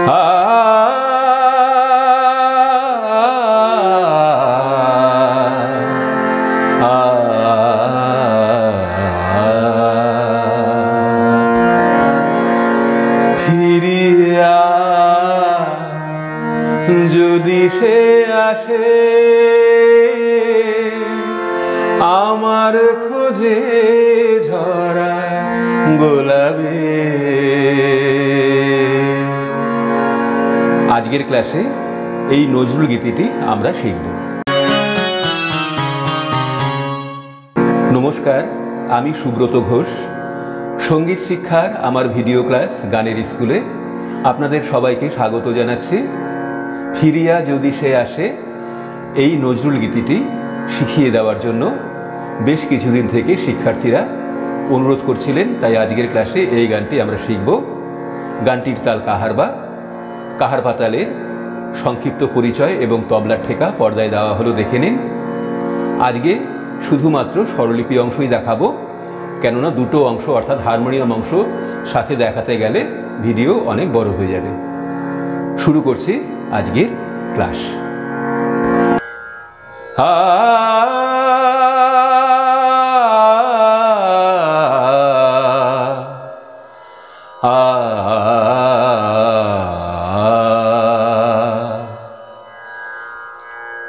ফিরিয়া যদি সে আসে আমার খোঁজে ঝরা গোলাপে। আজকের ক্লাসে এই নজরুল গীতিটি আমরা শিখব। নমস্কার, আমি সুব্রত ঘোষ। সঙ্গীত শিক্ষার আমার ভিডিও ক্লাস গানের স্কুলে আপনাদের সবাইকে স্বাগত জানাচ্ছি। ফিরিয়া যদি সে আসে এই নজরুল গীতিটি শিখিয়ে দেওয়ার জন্য বেশ কিছুদিন থেকে শিক্ষার্থীরা অনুরোধ করছিলেন, তাই আজকের ক্লাসে এই গানটি আমরা শিখব। গানটির তাল কাহারবা। কাহারবা তালের সংক্ষিপ্ত পরিচয় এবং তবলার ঠেকা পর্দায় দেওয়া হলো, দেখে নিন। আজকে শুধুমাত্র স্বরলিপি অংশই দেখাবো, কেননা দুটো অংশ অর্থাৎ হারমোনিয়াম অংশ সাথে দেখাতে গেলে ভিডিও অনেক বড় হয়ে যাবে। শুরু করছি আজকের ক্লাস।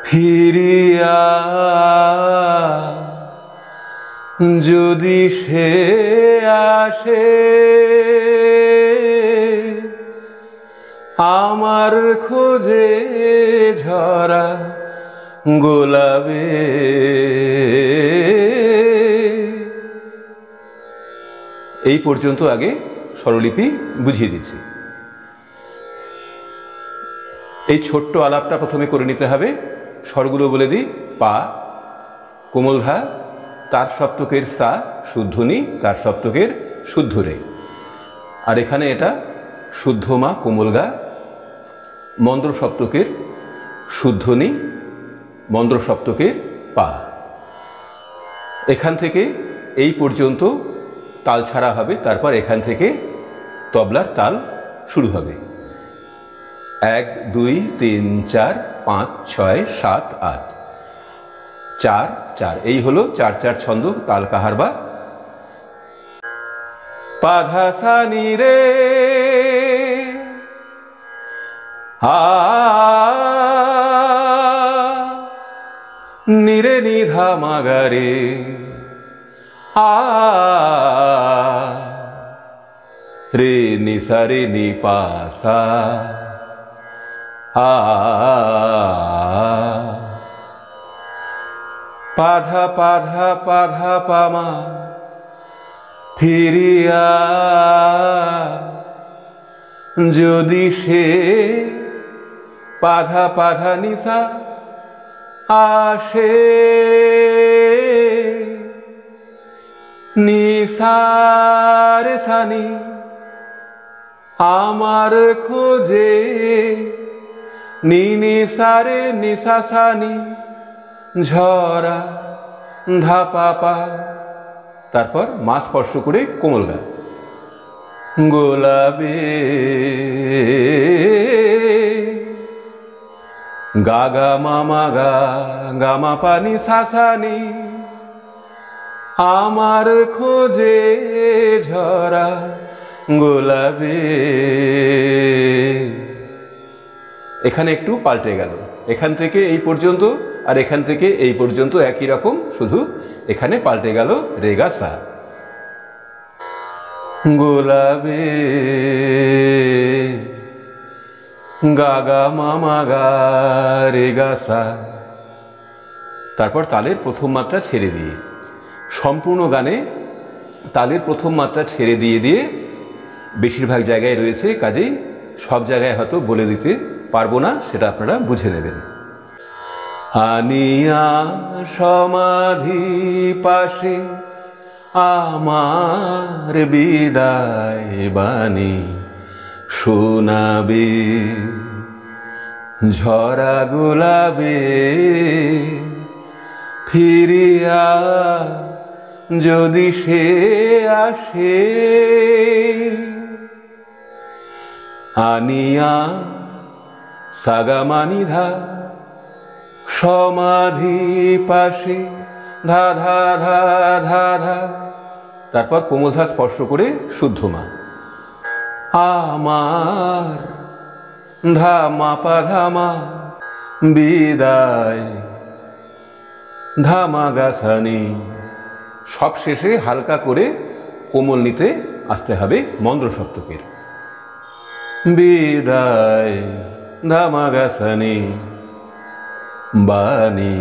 ফিরিয়া যদি সে আসে আমার খোঁজে ঝরা গোলাপে। এই পর্যন্ত আগে স্বরলিপি বুঝিয়ে দিচ্ছি। এই ছোট্ট আলাপটা প্রথমে করে নিতে হবে। স্বরগুলো বলে দিই। পা কোমলধা, তার সপ্তকের সা শুদ্ধ নি, তার সপ্তকের শুদ্ধ রে। আর এখানে এটা শুদ্ধ মা কোমলগা, মন্দ্র সপ্তকের শুদ্ধ নি, মন্দ্র সপ্তকের পা। এখান থেকে এই পর্যন্ত তাল ছাড়া হবে, তারপর এখান থেকে তবলার তাল শুরু হবে। 1 2 3 4 5 6 7 8 4 4। এই হলো 4 4 ছন্দ তাল কাহারবা। পাধা সা নি রে নি রে নি ধা মা গা রে রে নি সা রে নি পা সা পাধা পাধা পাধা পামা। ফিরিয়া যদি সে পাধা পাধা নিসা আসে নিসার সানি আমার খোঁজে নি নিসারে নিসাসানি ঝরা ধাপাপা। তারপর মা স্পর্শ করে কোমল গা গোলাপে। গা গা মামা গা গামা পানি সাসানি আমার খোঁজে ঝরা গোলাপে। এখানে একটু পাল্টে গেল। এখান থেকে এই পর্যন্ত আর এখান থেকে এই পর্যন্ত একই রকম, শুধু এখানে পাল্টে গেল রেগা সা। গোলাপে গা গা মামা গা রেগা সা। তারপর তালের প্রথম মাত্রা ছেড়ে দিয়ে, সম্পূর্ণ গানে তালের প্রথম মাত্রা ছেড়ে দিয়ে দিয়ে বেশিরভাগ জায়গায় রয়েছে, কাজেই সব জায়গায় হয়তো বলে দিতে পারবো না, সেটা আপনারা বুঝে নেবেন। আনিয়া সমাধি পাশে আমার বিদায় বাণী শোনাবে ঝরা গোলাপে। ফিরিয়া যদি সে আসে আনিয়া সাগামানিধা সমাধি পাশে ধা ধা ধা ধা ধা, তারপর কোমল ধা স্পর্শ করে শুদ্ধ মা। আমার ধামা পা ধামা বিদায় ধামা গাছানি। সব শেষে হালকা করে কোমল নিতে আসতে হবে মন্দ্র সপ্তকের। বিদায় ধামা গাছানি বাণী,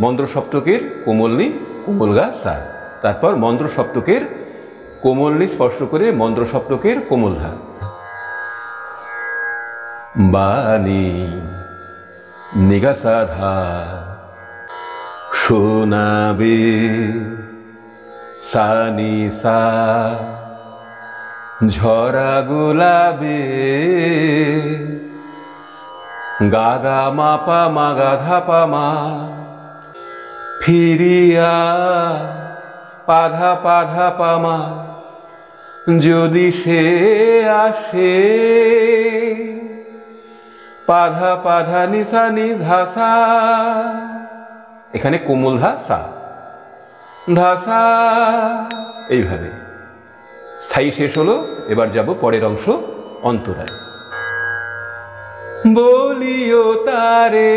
মন্দ্র সপ্তকের কোমল নি কোমল গা সা, তারপর মন্দ্র সপ্তকের কোমল নি স্পর্শ করে মন্দ্র সপ্তকের কোমল ধা। বাণী নিগাসা ধা শোনাবে সানি সা ঝরা গোলাবে গাগা মাপা মাগা ধাপা মা ফিরিয়া পাধা পাধা পামা যদি সে আসে পাধা পাধা নিসা নিধাসা, এখানে কোমল ধা সা ধাসা, এইভাবে স্থায়ী শেষ হলো। এবার যাব পরের অংশ অন্তরায়। বলিও তারে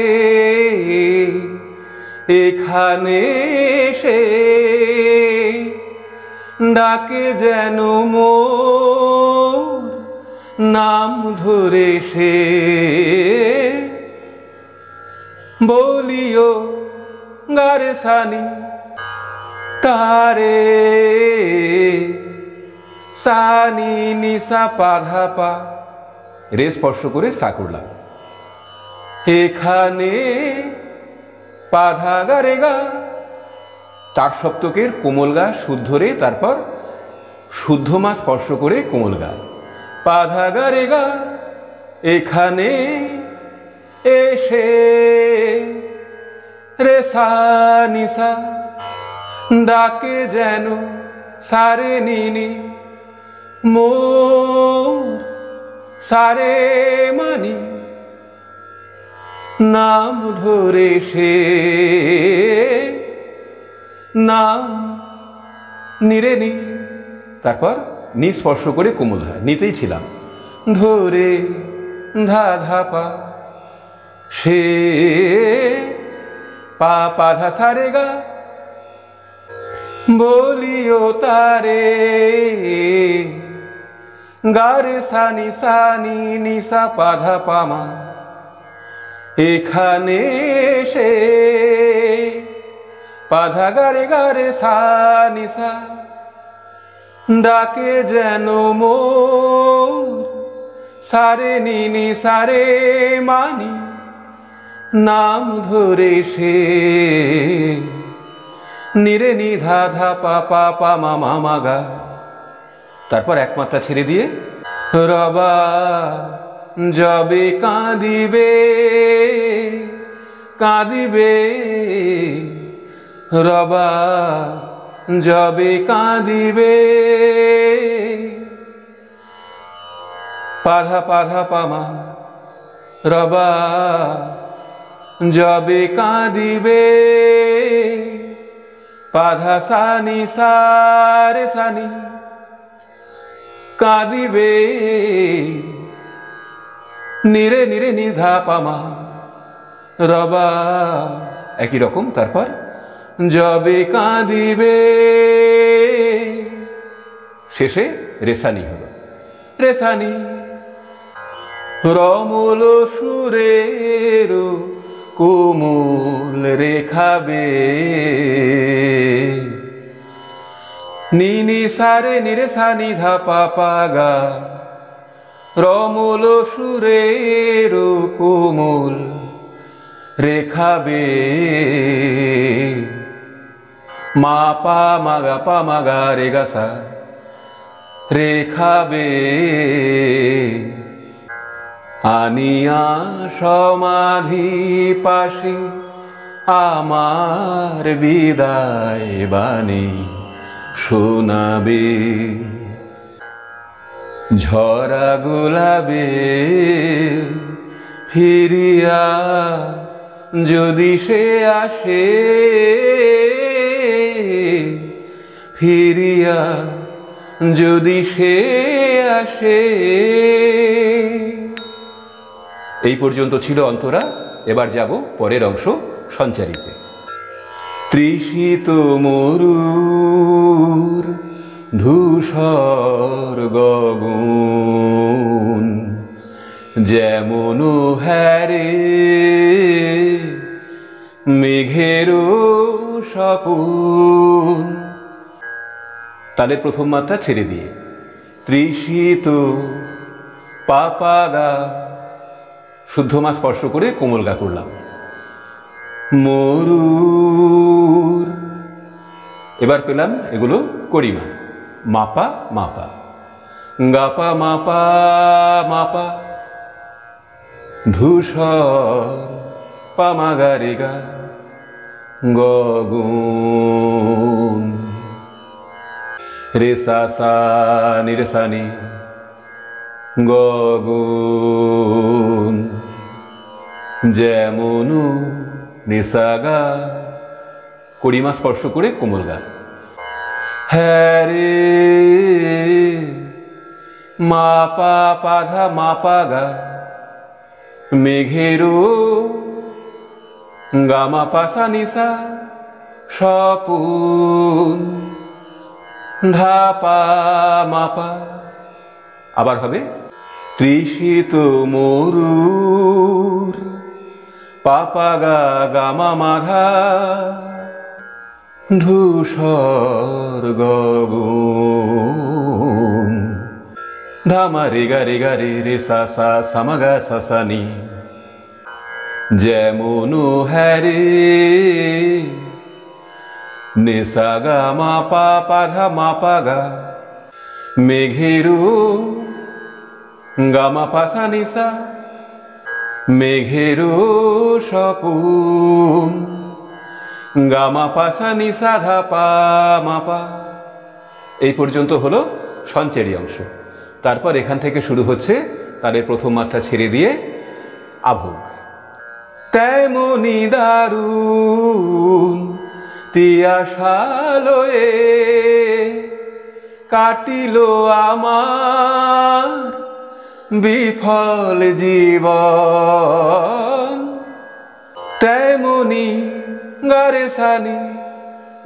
এখানে সে ডাকে যেন মোর নাম ধরে সে। বলিও গারে সানি তারে সানি নিসা পাধা পা, রে স্পর্শ করে সা করলাম। এখানে পাধা গা রে গা, চার সপ্তকের কোমল গা শুদ্ধ রে, তারপর শুদ্ধ মা স্পর্শ করে কোমল গা পাধা গা রে গা। এখানে এসে রে সা নিসা ডাকে যেন সারে নিনি মোর সারে মানি নাম ধরে সে। নাম নিরে নি, তারপর নি স্পর্শ করে কোমল ধা, নিতেই ছিলাম। ধরে ধা ধা পা সে পা পাধা সারে গা। বলিও তারে গারে সানি সানি নিসা পাধা পামা এখানে সে পাধা গারে গারে সা নিসা ডাকে যেন মোর সারে নিনি সারে মানি নাম ধরে সে। নিরে নি ধা ধা পা পা পা মা মা মা গা, তারপর একমাত্রা ছেড়ে দিয়ে রবা যবে কাঁদিবে কাঁদিবে রবা যবে কাঁদিবে পাধা পাধা পামা রবা যবে কাঁদিবে পাধা সানি সারে সানি কাঁদিবে নিরে নিরে নিধা পামা রবা একই রকম। তারপর যবে কাঁদিবে শেষে রেসানি হলো। রেসানি রমল সুরের কোমল রেখাবে নিনি সারে নিরে সানি ধা পা পা গা। রমল সুরের কোমল রেখাবে মা পা মাগা পা মাগা রে গা সা রেখাবে আনিয়া সমাধি পাশে আমার বিদায় বাণী শোনাবে। ঝরা গোলাপে ফিরিয়া যদি সে আসে, ফিরিয়া যদি সে আসে। এই পর্যন্ত ছিল অন্তরা। এবার যাব পরের অংশ সঞ্চারিতে। তৃষিত মরুর ধূসর গগন যেমন হ্যারে মেঘেরও স্বপন। তালের প্রথম মাত্রা ছেড়ে দিয়ে তৃষিত পাপাগা শুদ্ধ মা স্পর্শ করে কোমল গা করলাম। মরুর, এবার পেলাম এগুলো করিমা, মাপা মাপা, গাপা মাপা মাপা, ধূসর পামাগা রেগা গগন, রেসা সা নিরেসানি গগন যেমন নিসাগা করিমা স্পর্শ করে কোমল গা। হ্যাঁ রে মাপা পাধা মাপা গা মেঘেরও গামা পাসা নিসা স্বপন ধাপা মাপা। আবার হবে তৃষিত মরুর পাপাগা গামা মাধা ধূসর গগন ধামা রেগা রেগা রে রে সা সা সামাগা সাসানি যেমন হ্যারে নিসাগা মাপা পাধা মাপাগা মেঘেরও গামা পাসা নিসা মেঘেরও স্বপন গামা পাসা নিসা ধাপা মাপা। এই পর্যন্ত হলো সঞ্চারী অংশ। তারপর এখান থেকে শুরু হচ্ছে তাদের প্রথম মাত্রা ছেড়ে দিয়ে আভোগ। তেমনি দারুণ তিয়াশালয়ে কাটিল আমার বিফল জীবন, তেমনি গারে সানি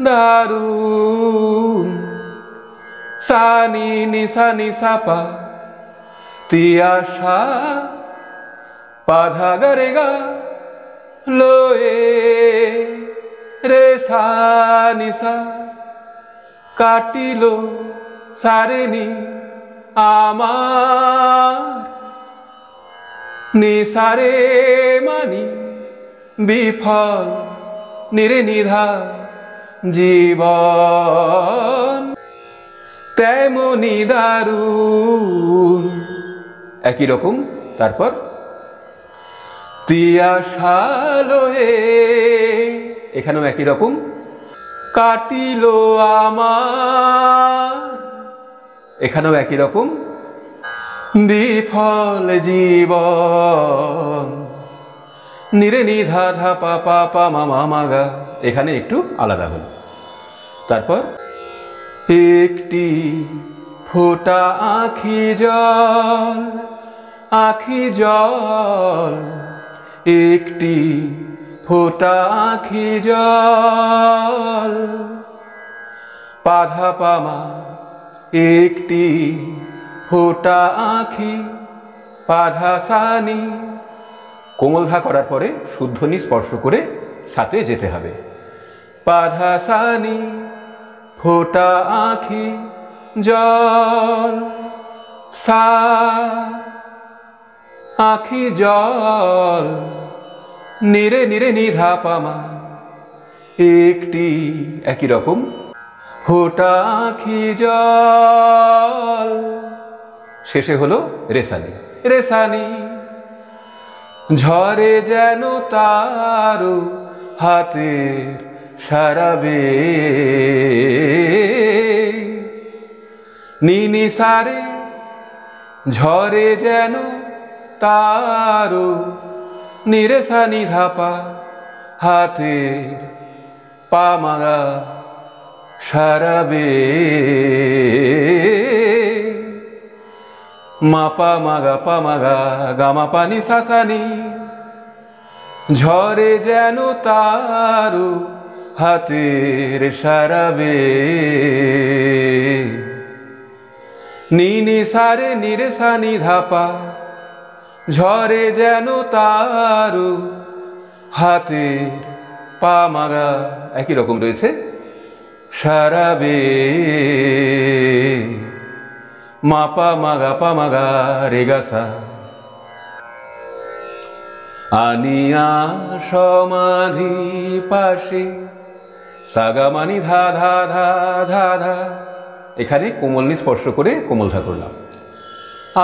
দারুণ সানি নিসা নিসাপা তিয়াশা পাধা গারে গা লয়ে রে সা নিসা কাটিল সারেনি আমার নিসারে মানি বিফল নিরে নিধা জীবন, তেমনি দারুণ একই রকম। তারপর তিয়াশালয়ে এখানেও একই রকম কাটিল আমার, এখানেও একই রকম বিফল জীবন নিরে নিধা ধা পা পা পা মা মাগা, এখানে একটু আলাদা হল। তারপর একটি ফোঁটা আখি জল, আখি জল একটি ফোঁটা আখি জল পাধা পামা একটি ফোঁটা আখি পাধা সানি। কোমল ধা করার পরে শুদ্ধ নি স্পর্শ করে সাথে যেতে হবে। পাধা সানি ফোঁটা আখি জল সা আখি জল নিরে নিরে নিধা পামা একটি একই রকম ফোঁটা আখি জল। শেষে হলো রেসানি, রেসানি ঝরে যেন তারো হাতের সারাবে নিনি সারে ঝরে যেন তারো নিরেসা নিধাপা হাতের পামাগা সারাবে মাপা মাগা পামাগা গামা পানি সাসানি ঝরে যেন তারো হাতের সারাবে নি সারে নিরেসা নিধাপা ঝরে যেন তারো হাতের পামাগা একই রকম রয়েছে সারাবে মাপা মাগা পামাগা রেগাসা আনিয়া সমাধি পাশে সাগামানি ধা ধা ধা ধা ধা এখানে কোমলনি স্পর্শ করে কোমল ধা করলাম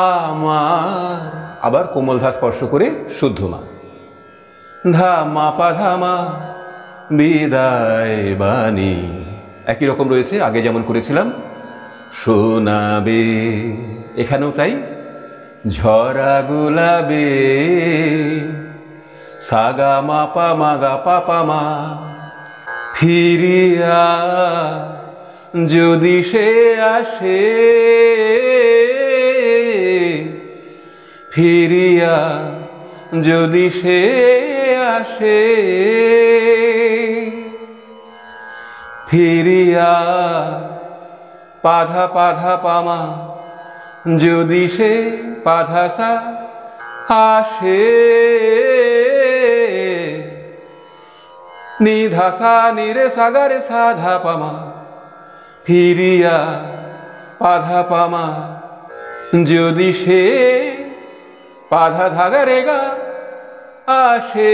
আমার আবার কোমল ধা স্পর্শ করে শুদ্ধ মা ধা মাপা ধামা বিদায় বাণী একই রকম রয়েছে আগে যেমন করেছিলাম শোনাবে এখানেও তাই ঝরা গোলাবে সাগা মাপা মাগা পাপা মা ফিরিয়া যদি সে আসে ফিরিয়া যদি সে আসে ফিরিয়া পাধা পাধা পামা যদি সে পাধাসা আসে নিধাসা নিরে সাগারে সাধা পামা ফিরিয়া পাধা পামা যদি সে পাধা ধাগা রেগা আসে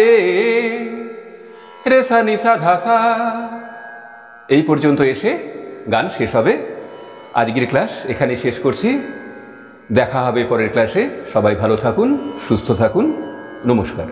রেসা নিসা ধাসা এই পর্যন্ত এসে গান শেষ হবে। আজকের ক্লাস এখানে শেষ করছি। দেখা হবে পরের ক্লাসে। সবাই ভালো থাকুন, সুস্থ থাকুন। নমস্কার।